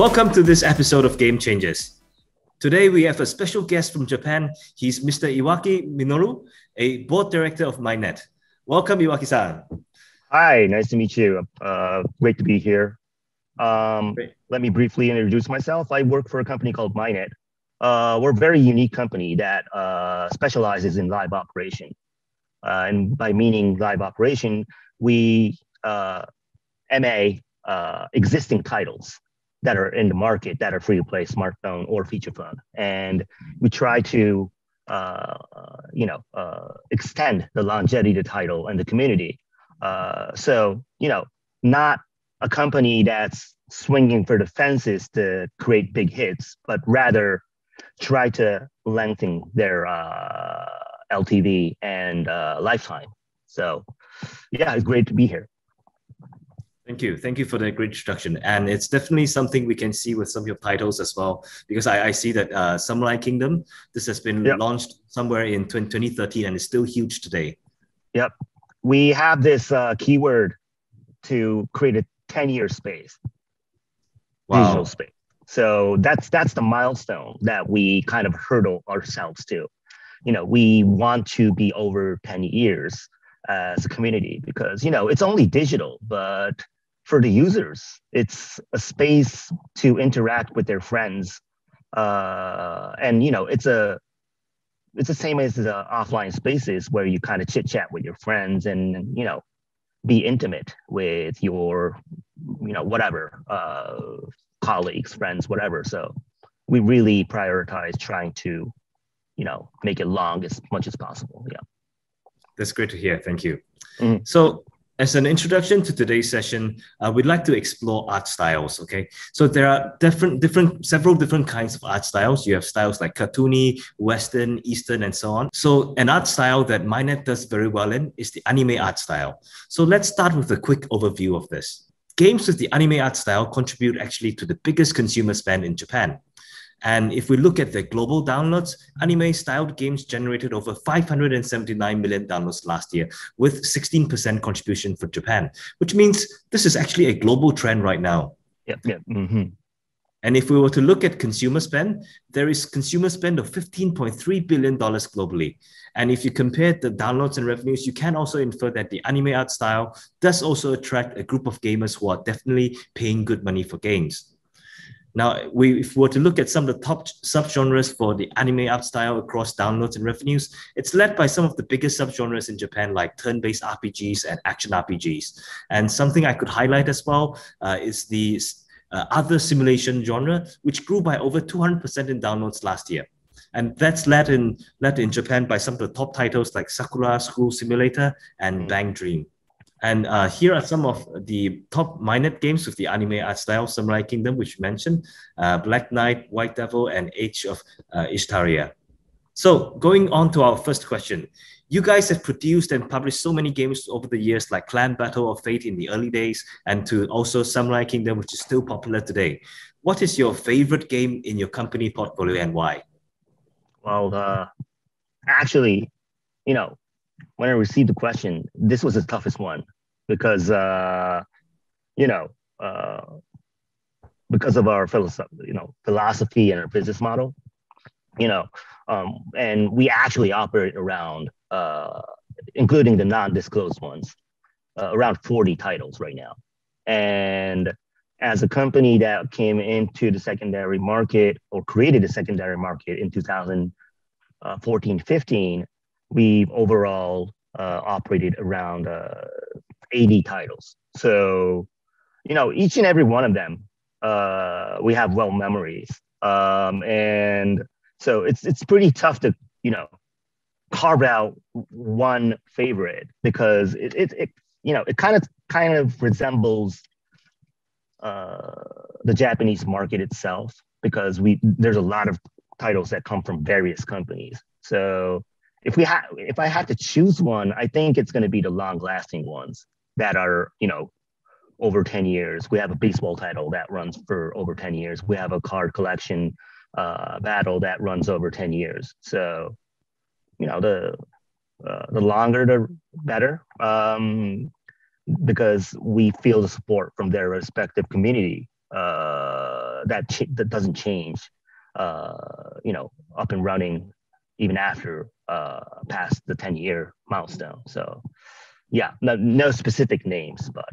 Welcome to this episode of Gamechangers. Today we have a special guest from Japan. He's Mr. Iwaki Minoru, a board director of Mynet. Welcome, Iwaki-san. Hi, nice to meet you. Great to be here. Let me briefly introduce myself. I work for a company called Mynet. We're a very unique company that specializes in live operation. And by meaning live operation, we MA existing titles that are in the market that are free to play, smartphone or feature phone. And we try to extend the longevity of the title and the community. So, not a company that's swinging for the fences to create big hits, but rather try to lengthen their LTV and lifetime. So, yeah, it's great to be here. Thank you. Thank you for that great introduction. And it's definitely something we can see with some of your titles as well, because I see that Samurai Kingdom, this has been launched somewhere in 2013 and is still huge today. Yep. We have this keyword to create a 10-year space, digital space. So that's the milestone that we kind of hurdle ourselves to. We want to be over 10 years as a community because, it's only digital, but for the users, it's a space to interact with their friends. And, it's the same as the offline spaces where you kind of chit chat with your friends and, be intimate with your, whatever, colleagues, friends, whatever. So we really prioritize trying to, make it long as much as possible. Yeah. That's great to hear. Thank you. So as an introduction to today's session, we'd like to explore art styles, okay? So there are several different kinds of art styles. You have styles like cartoony, Western, Eastern, and so on. So an art style that Mynet does very well in is the anime art style. So let's start with a quick overview of this. Games with the anime art style contribute actually to the biggest consumer spend in Japan. And if we look at the global downloads, anime-styled games generated over 579 million downloads last year, with 16% contribution for Japan, which means this is actually a global trend right now. And if we were to look at consumer spend, there is consumer spend of $15.3 billion globally. And if you compare the downloads and revenues, you can also infer that the anime art style does also attract a group of gamers who are definitely paying good money for games. Now, if we were to look at some of the top subgenres for the anime art style across downloads and revenues, it's led by some of the biggest subgenres in Japan, like turn-based RPGs and action RPGs. And something I could highlight as well is the other simulation genre, which grew by over 200% in downloads last year. And that's led in Japan by some of the top titles like Sakura School Simulator and Bang Dream. And here are some of the top Mynet games with the anime art style: Samurai Kingdom, which you mentioned, Black Knight, White Devil, and Age of Ishtaria. So going on to our first question. You guys have produced and published so many games over the years, like Clan Battle of Fate in the early days, and to also Samurai Kingdom, which is still popular today. What is your favorite game in your company portfolio and why? Well, actually, when I received the question, this was the toughest one because, because of our philosophy and our business model, and we actually operate around, including the non-disclosed ones, around 40 titles right now. And as a company that came into the secondary market or created a secondary market in 2014-15, we've overall operated around 80 titles. So, each and every one of them, we have well memories. And so it's pretty tough to, carve out one favorite because it kind of resembles the Japanese market itself because there's a lot of titles that come from various companies. So if I had to choose one, I think it's going to be the long-lasting ones that are, over 10 years. We have a baseball title that runs for over 10 years. We have a card collection battle that runs over 10 years. So, the longer, the better, because we feel the support from their respective community. that doesn't change, up and running even after past the 10-year milestone. So yeah, no specific names, but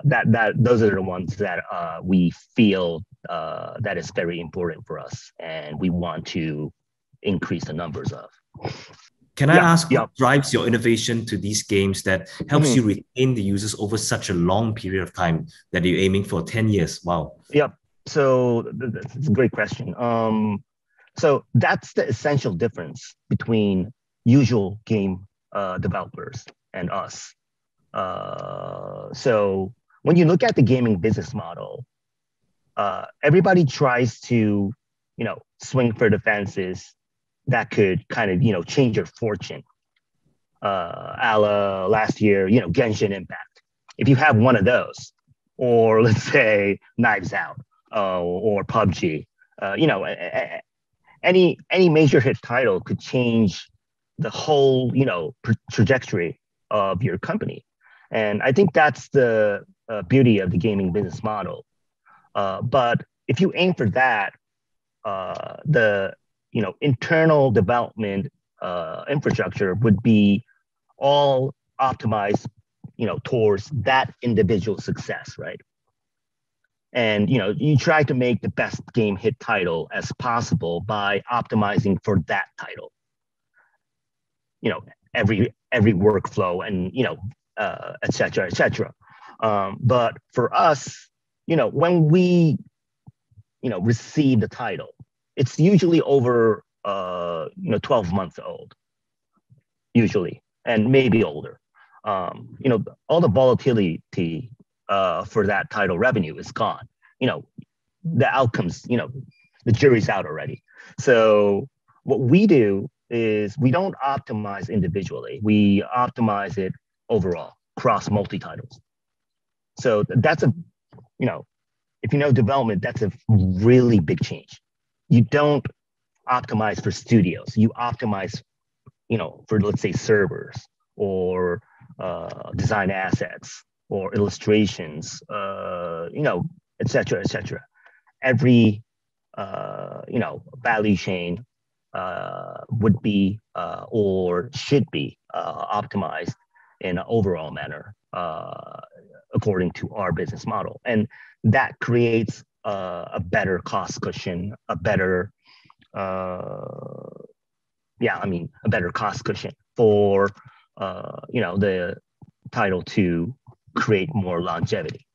that those are the ones that we feel that is very important for us, and we want to increase the numbers of. Can I ask what drives your innovation to these games that helps you retain the users over such a long period of time that you're aiming for 10 years? Wow. Yep. So that's a great question. So that's the essential difference between usual game developers and us. So when you look at the gaming business model, everybody tries to, swing for the fences that could kind of, change your fortune. A la last year, Genshin Impact. If you have one of those, or let's say Knives Out, or PUBG, any major hit title could change the whole, trajectory of your company. And I think that's the beauty of the gaming business model. But if you aim for that, the internal development infrastructure would be all optimized, towards that individual success, right? And you try to make the best game hit title as possible by optimizing for that title. Every workflow and et cetera, et cetera. But for us, when we receive the title, it's usually over 12 months old, usually, and maybe older. All the volatility for that title revenue is gone. The outcomes, the jury's out already. So what we do is we don't optimize individually. We optimize it overall, across multi-titles. So that's if development, that's a really big change. You don't optimize for studios. You optimize, for, let's say, servers or design assets or illustrations, et cetera, et cetera. Every, value chain would be or should be optimized in an overall manner according to our business model. And that creates a better cost cushion, a better cost cushion for the title to create more longevity.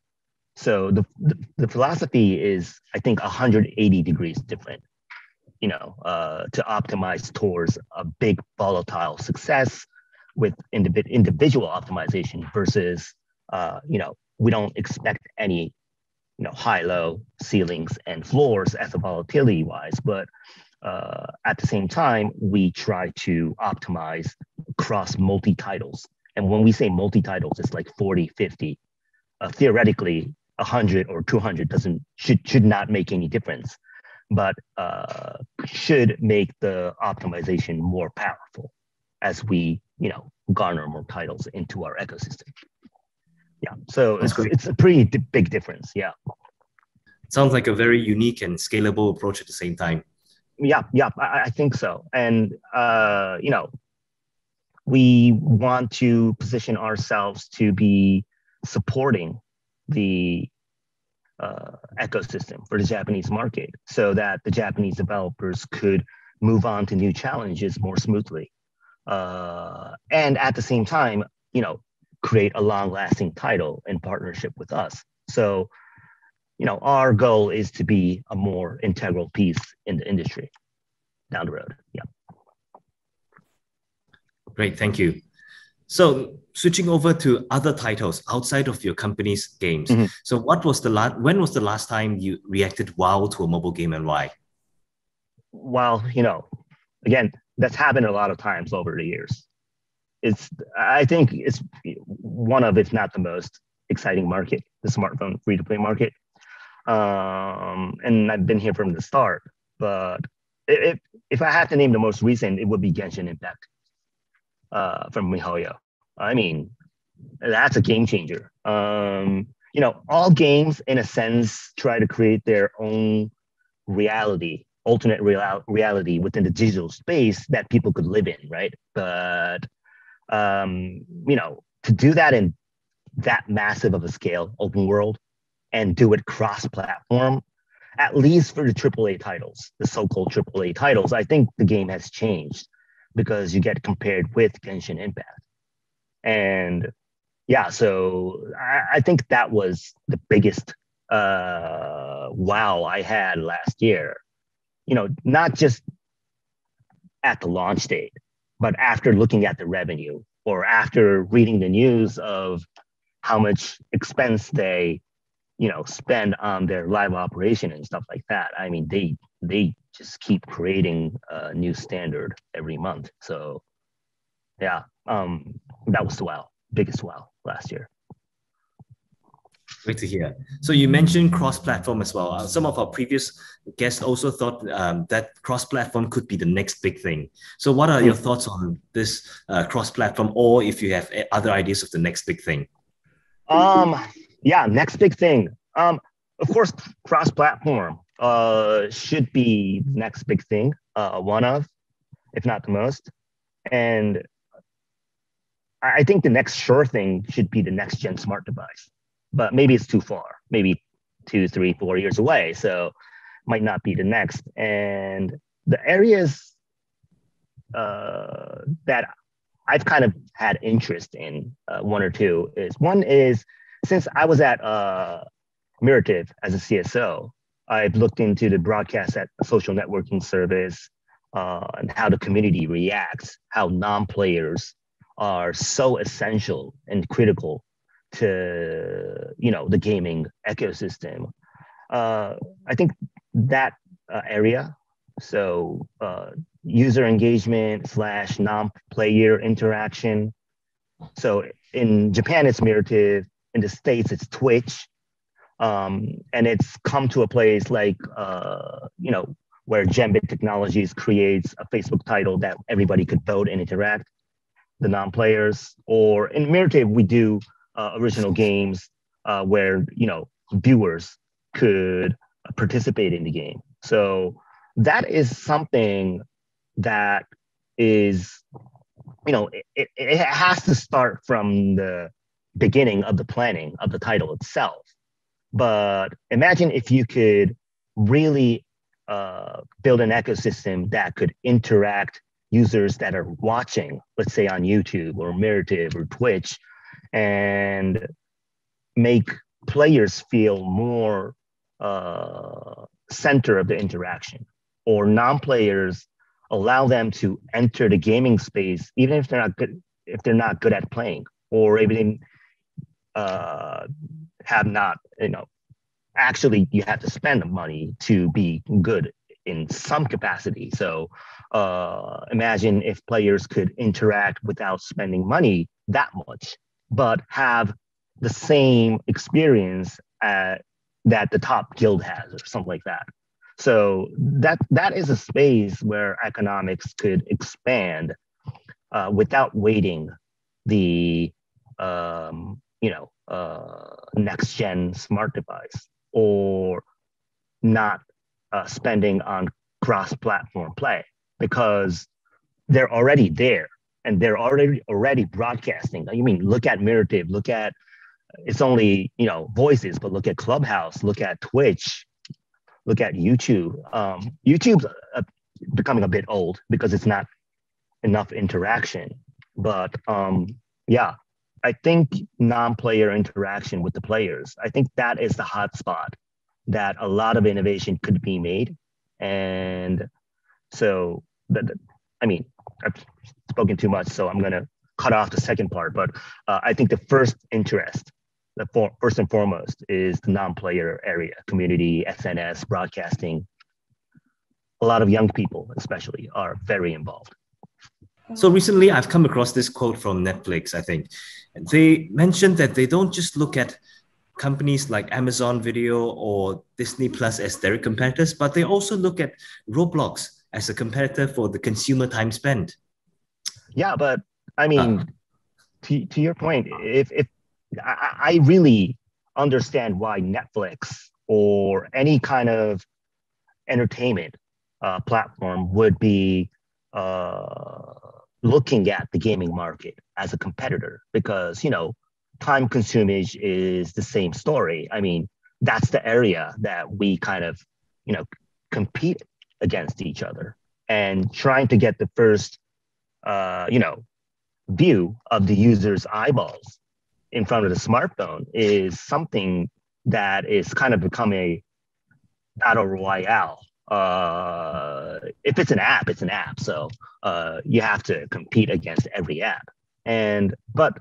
So the philosophy is, I think, 180 degrees different, to optimize towards a big volatile success with individual optimization versus, we don't expect any, high-low ceilings and floors as a volatility wise, but at the same time, we try to optimize across multi-titles. And when we say multi-titles, it's like 40, 50. Theoretically, 100 or 200 should not make any difference, but should make the optimization more powerful as we, garner more titles into our ecosystem. Yeah, so it's a pretty big difference. Yeah. Sounds like a very unique and scalable approach at the same time. Yeah, I think so. And, we want to position ourselves to be supporting the ecosystem for the Japanese market so that the Japanese developers could move on to new challenges more smoothly. And at the same time, create a long-lasting title in partnership with us. So, our goal is to be a more integral piece in the industry down the road. Yeah. Great, thank you. So switching over to other titles outside of your company's games. Mm-hmm. So when was the last time you reacted wow to a mobile game, and why? Well, again, that's happened a lot of times over the years. I think it's one of, if not the most exciting market, the smartphone free-to-play market. And I've been here from the start, but if I had to name the most recent, it would be Genshin Impact from MiHoYo. I mean, that's a game changer. all games in a sense try to create their own reality, alternate reality within the digital space that people could live in, right? But to do that in that massive of a scale, open world, and do it cross-platform, at least for the AAA titles, the so-called AAA titles, I think the game has changed because you get compared with Genshin Impact. And yeah, so I think that was the biggest wow I had last year. Not just at the launch date, but after looking at the revenue or after reading the news of how much expense they spend on their live operation and stuff like that. I mean, they just keep creating a new standard every month. So yeah, that was the biggest wow last year. Great to hear. So you mentioned cross-platform as well. Some of our previous guests also thought that cross-platform could be the next big thing. So what are your thoughts on this cross-platform, or if you have other ideas of the next big thing? Yeah, next big thing. Of course, cross-platform should be the next big thing, one of, if not the most. And I think the next sure thing should be the next gen smart device. But maybe it's too far, maybe 2, 3, 4 years away. So might not be the next. And the areas that I've kind of had interest in, one or two, is since I was at Mynet as a CSO, I've looked into the broadcast at social networking service and how the community reacts, how non-players are so essential and critical to the gaming ecosystem. I think that area, so user engagement / non-player interaction. So in Japan, it's Mynet. In the States, it's Twitch. And it's come to a place like, where Gembit Technologies creates a Facebook title that everybody could vote and interact, the non-players. Or in Mynet, we do original games where, viewers could participate in the game. So that is something that is, it has to start from the beginning of the planning of the title itself. But imagine if you could really build an ecosystem that could interact users that are watching, let's say on YouTube or Mynet or Twitch, and make players feel more center of the interaction, or non-players allow them to enter the gaming space even if they're not good at playing, or even have not, actually you have to spend money to be good in some capacity. So imagine if players could interact without spending money that much, but have the same experience that the top guild has, or something like that. So that is a space where economics could expand without waiting the next gen smart device, or not spending on cross-platform play, because they're already there and they're already broadcasting. I mean, look at Mynet, look at, it's only voices, but look at Clubhouse, look at Twitch, look at YouTube. YouTube's becoming a bit old because it's not enough interaction. But yeah, I think non-player interaction with the players, I think that is the hot spot that a lot of innovation could be made. And so, I've spoken too much, so I'm going to cut off the second part. But I think the first interest, first and foremost, is the non-player area, community, SNS, broadcasting. A lot of young people, especially, are very involved. So recently, I've come across this quote from Netflix, I think. They mentioned that they don't just look at companies like Amazon Video or Disney Plus as their competitors, but they also look at Roblox as a competitor for the consumer time spent. Yeah, but I mean, to your point, if I really understand why Netflix or any kind of entertainment platform would be looking at the gaming market as a competitor, because time consumage is the same story. I mean, that's the area that we kind of compete against each other, and trying to get the first view of the user's eyeballs in front of the smartphone is something that is kind of become a battle royale. If it's an app, it's an app. So you have to compete against every app. But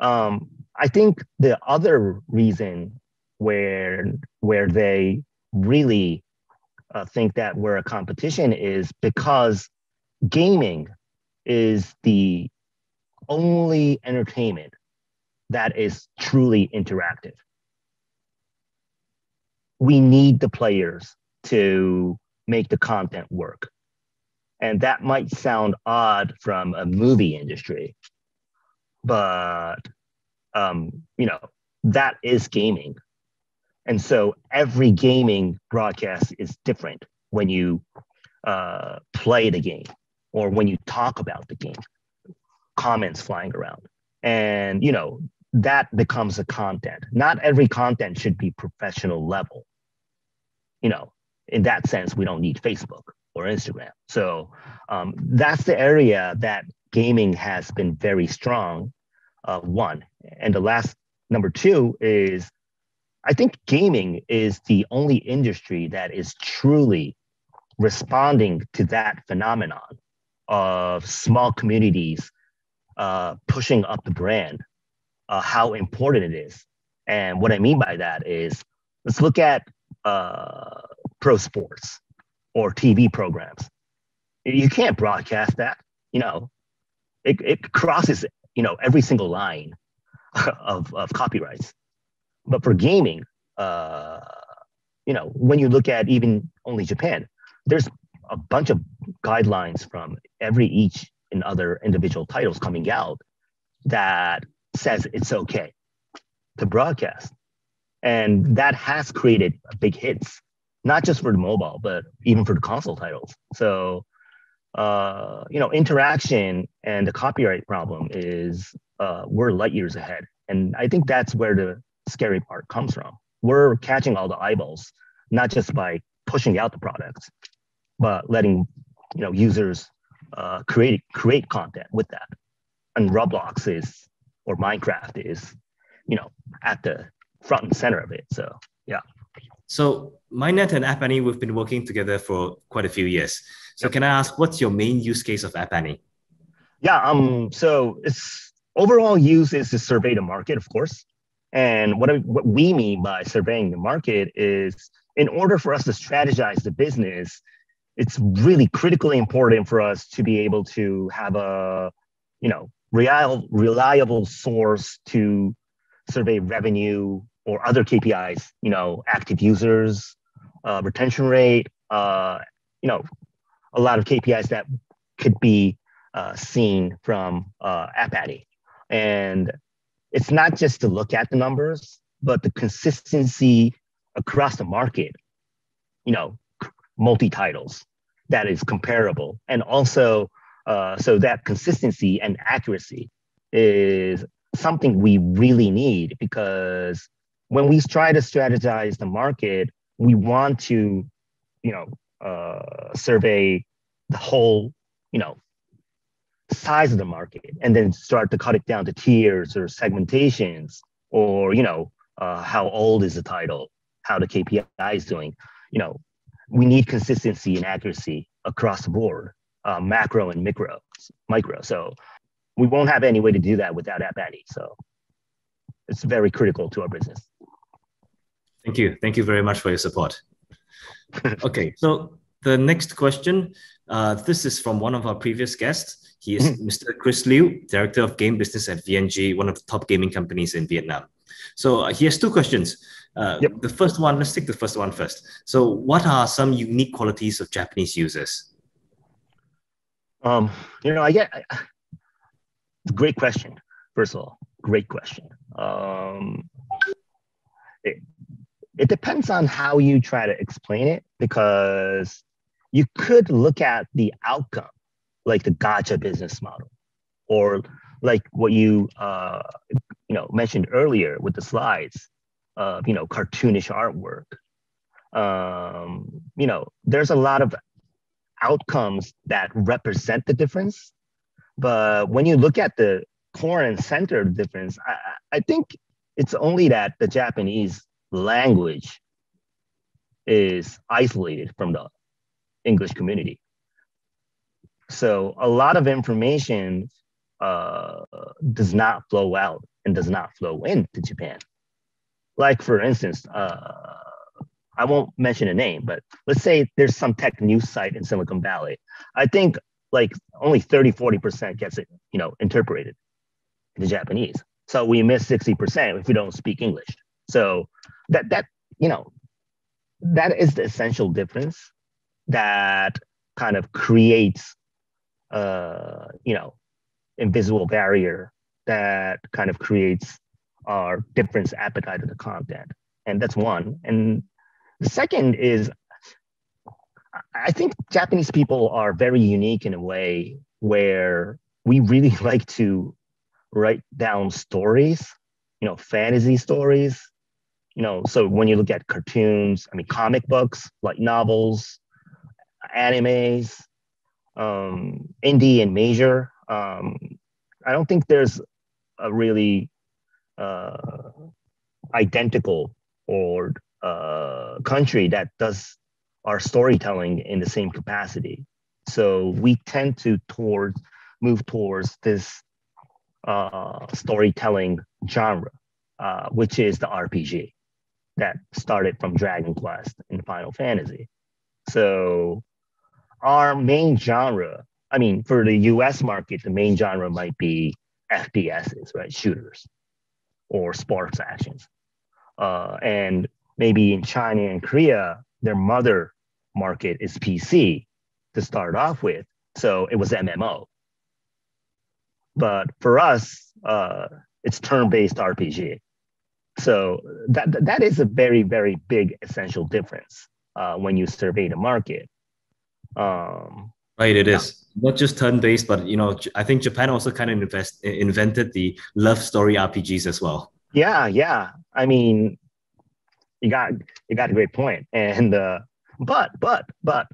I think the other reason where they really think that we're a competition is because gaming is the only entertainment that is truly interactive. We need the players to make the content work. And that might sound odd from a movie industry, but that is gaming. And so every gaming broadcast is different when you play the game or when you talk about the game, comments flying around. And, that becomes a content. Not every content should be professional level. In that sense, we don't need Facebook or Instagram. So that's the area that gaming has been very strong, one. And the last, number two, is I think gaming is the only industry that is truly responding to that phenomenon of small communities pushing up the brand, how important it is. And what I mean by that is, let's look at pro sports or TV programs. You can't broadcast that. It crosses every single line of copyrights. But for gaming, when you look at even only Japan, there's a bunch of guidelines from each and other individual titles coming out that says it's okay to broadcast. And that has created big hits, not just for the mobile, but even for the console titles. So, interaction and the copyright problem is we're light years ahead. And I think that's where the scary part comes from. We're catching all the eyeballs, not just by pushing out the products, but letting users create content with that. And Roblox or Minecraft is at the front and center of it. So yeah. So Mynet and App Annie, we've been working together for quite a few years. So Can I ask, what's your main use case of App Annie? Yeah. So its overall use is to survey the market, of course. And what we mean by surveying the market is, in order for us to strategize the business, it's really critically important for us to be able to have a reliable source to survey revenue or other KPIs, active users, retention rate, a lot of KPIs that could be seen from App Annie. And it's not just to look at the numbers, but the consistency across the market, multi-titles that is comparable. And also, so that consistency and accuracy is something we really need, because when we try to strategize the market, we want to, survey the whole, size of the market, and then start to cut it down to tiers or segmentations, or how old is the title, how the KPI is doing. We need consistency and accuracy across the board, macro and micro. So we won't have any way to do that without App Annie. So it's very critical to our business. Thank you. Thank you very much for your support. Okay, so the next question, this is from one of our previous guests. He is Mr. Chris Liu, Director of Game Business at VNG, one of the top gaming companies in Vietnam. So he has two questions. The first one, let's take the first one first. So what are some unique qualities of Japanese users? Great question. First of all, great question. it depends on how you try to explain it, because you could look at the outcome, like the gacha business model, or like what you mentioned earlier with the slides of cartoonish artwork. There's a lot of outcomes that represent the difference, but when you look at the core and center difference, I think it's only that the Japanese language is isolated from the English community. So a lot of information does not flow out and does not flow into Japan. Like, for instance, I won't mention a name, but let's say there's some tech news site in Silicon Valley. I think like only 30-40% gets it, interpreted into Japanese. So we miss 60% if we don't speak English. So that is the essential difference that kind of creates invisible barrier that kind of creates our difference appetite of the content. And that's one. And the second is, I think Japanese people are very unique in a way where we really like to write down stories, fantasy stories. So when you look at cartoons, comic books, like novels, animes, indie and major, I don't think there's a really identical or country that does our storytelling in the same capacity. So we tend to move towards this storytelling genre, which is the RPG that started from Dragon Quest and Final Fantasy. So our main genre, for the US market, the main genre might be FPSs, right? Shooters or sports actions. And maybe in China and Korea, their mother market is PC to start off with. So it was MMO. But for us, it's turn-based RPG. So that is a very, very big essential difference when you survey the market. Right, it is not just turn-based, but I think Japan also kind of invented the love story RPGs as well. Yeah. You got a great point. And but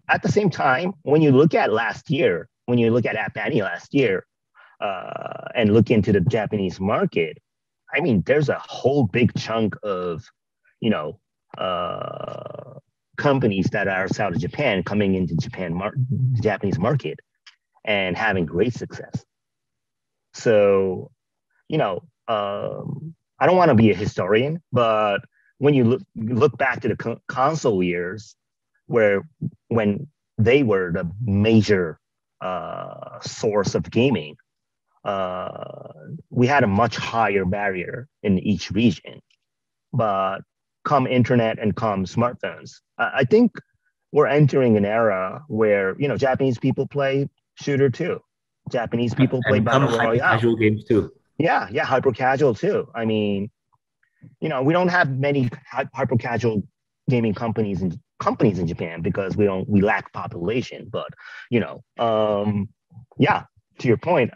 at the same time, when you look at last year, when you look at App Annie last year, and look into the Japanese market, there's a whole big chunk of companies that are outside of Japan coming into the Japanese market and having great success. So I don't want to be a historian, but when you look back to the console years, when they were the major source of gaming, we had a much higher barrier in each region. But come internet and come smartphones, I think we're entering an era where Japanese people play shooter too. Japanese people play battle royale. Casual games too. Yeah, hyper casual too. We don't have many hyper casual gaming companies in Japan because we lack population. But to your point,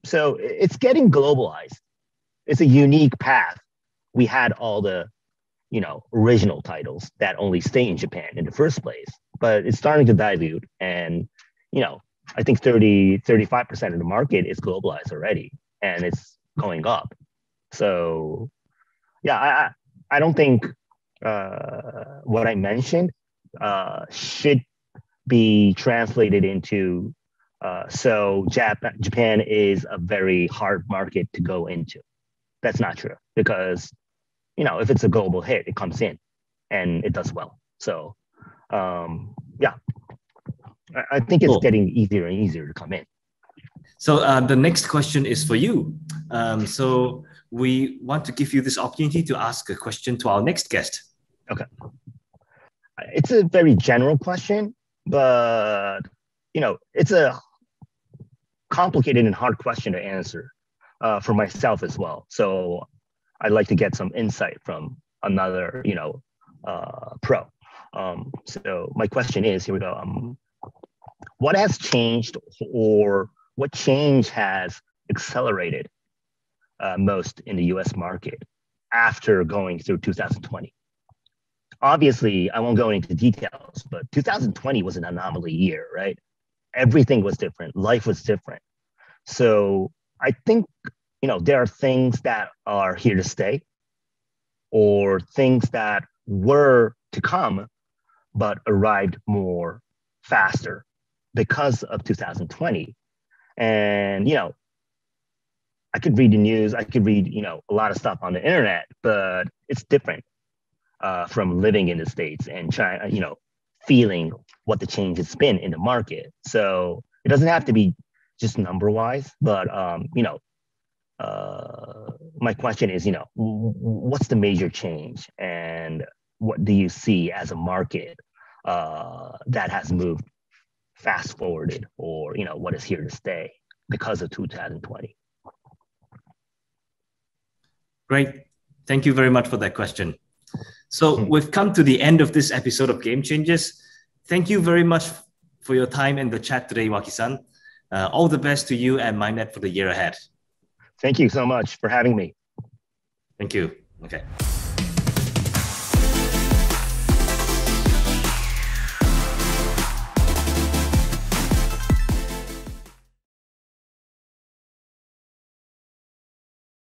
so it's getting globalized. It's a unique path. We had all the original titles that only stay in Japan in the first place, but it's starting to dilute, and I think 35% of the market is globalized already, and it's going up. So I don't think what I mentioned should be translated into so Japan is a very hard market to go into. That's not true, because if it's a global hit, it comes in and it does well. So I think it's getting easier and easier to come in. So the next question is for you. So we want to give you this opportunity to ask a question to our next guest. Okay. It's a very general question, but it's a complicated and hard question to answer for myself as well. So I'd like to get some insight from another, pro. So my question is, here we go. What has changed, or what change has accelerated most in the US market after going through 2020? Obviously, I won't go into details, but 2020 was an anomaly year, right? Everything was different. Life was different. So I think, there are things that are here to stay, or things that were to come, but arrived more faster because of 2020. And, I could read the news, I could read, a lot of stuff on the internet, but it's different from living in the States and trying, feeling what the change has been in the market. So it doesn't have to be just number wise, but, my question is, what's the major change, and what do you see as a market that has moved fast forwarded, or, what is here to stay because of 2020? Great. Thank you very much for that question. So we've come to the end of this episode of Game Changers. Thank you very much for your time in the chat today, Iwaki-san. All the best to you and Mynet for the year ahead. Thank you so much for having me. Thank you. Okay.